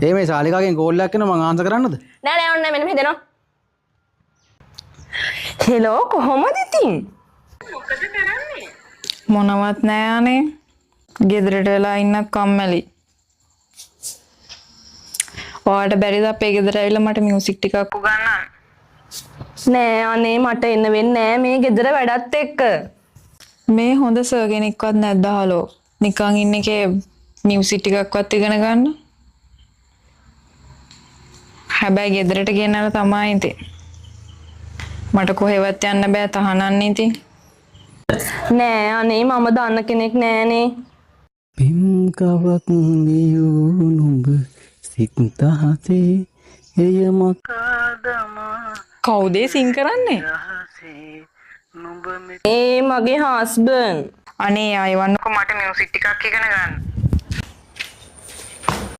ඒ මේ ශාලිකාගෙන් කෝල් එකක් එනවා මං ආන්සර් කරන්නද? නෑ නෑ ඔන්න මෙන්න මෙහෙ දෙනවා. හෙලෝ කොහොමද ඉතින්? මොකද කරන්නේ? මොනවත් නෑ අනේ. ගෙදරට වෙලා ඉන්න කම්මැලි. ඔයාලට බැරිද අපේ ගෙදර ඇවිල්ලා මට මියුසික් ටිකක් උගන්වන්න? නෑ අනේ මට එන්න වෙන්නේ නෑ මේ ගෙදර වැඩත් එක්ක. මේ හොඳ සර් කෙනෙක්වත් නැද්ද හලෝ? නිකන් ඉන්න එකේ මියුසික් ටිකක්වත් ඉගෙන ගන්න. හැබැයි ගෙදරට ගෙනල්ලා තමයි ඉතින්. මට කොහෙවත් යන්න බෑ තහනන්න ඉතින්. නෑ අනේ මම දන්න කෙනෙක් නෑනේ. පින්කවක් නියු නුඹ සිතහසේ එය මකදම කවුද සිං කරන්නේ? ඒ මගේ හස්බන්ඩ්. අනේ ආයෙවන්නකො මට මියුසික් ටිකක් ඉගෙන ගන්න.